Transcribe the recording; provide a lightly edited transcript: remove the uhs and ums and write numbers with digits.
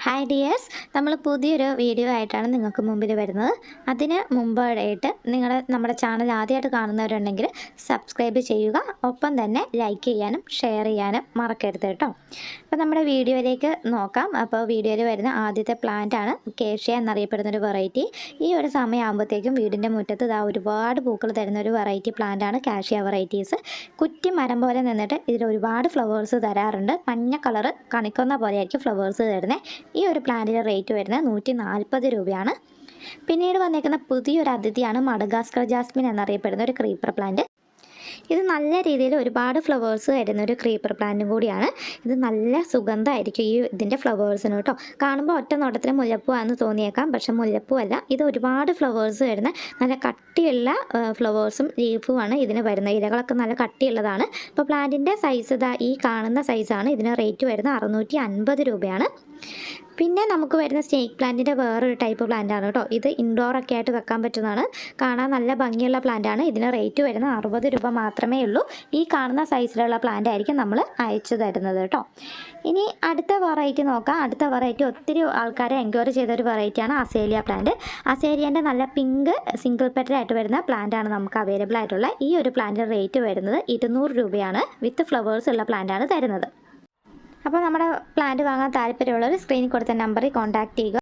Hi dears, നമ്മൾ പുതിയൊരു video ആയിട്ടാണ് നിങ്ങൾക്ക് മുമ്പിൽ വരുന്നത്. അതിന് മുമ്പായിട്ട് നമ്മുടെ ചാനൽ ആദ്യമായിട്ട് കാണുന്നവരുണ്ടെങ്കിൽ സബ്സ്ക്രൈബ് ചെയ്യുക, ഒപ്പം തന്നെ ലൈക്ക് ചെയ്യാനും ഷെയർ ചെയ്യാനും മറക്കരുത് കേട്ടോ. അപ്പോൾ നമ്മുടെ വീഡിയോയിലേക്ക് നോക്കാം. അപ്പോൾ വീഡിയോയിൽ വരുന്ന ആദ്യത്തെ പ്ലാന്റ് ആണ് കേഷ്യ എന്നറിയപ്പെടുന്നൊരു വെറൈറ്റി. ഈ ഒരു സമയമാകുമ്പോഴത്തേക്കും വീടിൻ്റെ മുറ്റത്ത് ഒരുപാട് പൂക്കൾ തരുന്ന ഒരു വെറൈറ്റി പ്ലാന്റ് ആണ് കാഷ്യ വെറൈറ്റീസ്. കുറ്റി മരം പോലെ നിന്നിട്ട് ഇതിൽ ഒരുപാട് ഫ്ലവേഴ്സ് തരാറുണ്ട്. മഞ്ഞ കളറ് കണിക്കൊന്ന പോലെയായിരിക്കും ഫ്ലവേഴ്സ് തരുന്നത്. ഈ ഒരു പ്ലാന്റിൻ്റെ റേറ്റ് വരുന്നത് 140 രൂപയാണ്. പിന്നീട് വന്നേക്കുന്ന പുതിയൊരു അതിഥിയാണ് മഡഗാസ്കർ ജാസ്മിൻ എന്നറിയപ്പെടുന്ന ഒരു ക്രീപ്പർ പ്ലാന്റ്. ഇത് നല്ല രീതിയിൽ ഒരുപാട് ഫ്ലവേഴ്സ് വരുന്ന ഒരു ക്രീപ്പർ പ്ലാന്റും കൂടിയാണ്. ഇത് നല്ല സുഗന്ധമായിരിക്കും ഇതിൻ്റെ ഫ്ലവേഴ്സിന് കേട്ടോ. കാണുമ്പോൾ ഒറ്റ നോട്ടത്തിന് മുല്ലപ്പൂവാണെന്ന് തോന്നിയേക്കാം, പക്ഷെ മുല്ലപ്പൂ അല്ല. ഇത് ഒരുപാട് ഫ്ലവേഴ്സ് വരുന്ന നല്ല കട്ടിയുള്ള ഫ്ലവേഴ്സും ലീഫുമാണ് ഇതിന് വരുന്നത്. ഇലകളൊക്കെ നല്ല കട്ടിയുള്ളതാണ്. അപ്പോൾ പ്ലാന്റിൻ്റെ സൈസ് ഈ കാണുന്ന സൈസാണ്. ഇതിന് റേറ്റ് വരുന്നത് 650 രൂപയാണ്. പിന്നെ നമുക്ക് വരുന്ന സ്നേക്ക് പ്ലാന്റിൻ്റെ വേറൊരു ടൈപ്പ് പ്ലാന്റാണ് കേട്ടോ. ഇത് ഇൻഡോറൊക്കെ ആയിട്ട് വെക്കാൻ പറ്റുന്നതാണ്. കാണാൻ നല്ല ഭംഗിയുള്ള പ്ലാന്റാണ്. ഇതിന് റേറ്റ് വരുന്നത് 60 രൂപ മാത്രമേ ഉള്ളൂ. ഈ കാണുന്ന സൈസിലുള്ള പ്ലാന്റ് ആയിരിക്കും നമ്മൾ അയച്ചു തരുന്നത് കേട്ടോ. ഇനി അടുത്ത വെറൈറ്റി നോക്കാം. അടുത്ത വെറൈറ്റി ഒത്തിരി ആൾക്കാരെ എൻക്വയറി ചെയ്തൊരു വെറൈറ്റിയാണ് അസേലിയ പ്ലാന്റ്. അസേലിയൻ്റെ നല്ല പിങ്ക് സിംഗിൾ പെറ്റലായിട്ട് വരുന്ന പ്ലാന്റാണ് നമുക്ക് അവൈലബിൾ ആയിട്ടുള്ള. ഈ ഒരു പ്ലാന്റിൻ്റെ റേറ്റ് വരുന്നത് 200 രൂപയാണ്. വിത്ത് ഫ്ലവേഴ്സ് ഉള്ള പ്ലാന്റാണ് തരുന്നത്. അപ്പോൾ നമ്മുടെ പ്ലാന്റ് വാങ്ങാൻ താല്പര്യമുള്ളവർ സ്ക്രീനിൽ കൊടുത്ത നമ്പറിൽ കോൺടാക്റ്റ് ചെയ്യുക.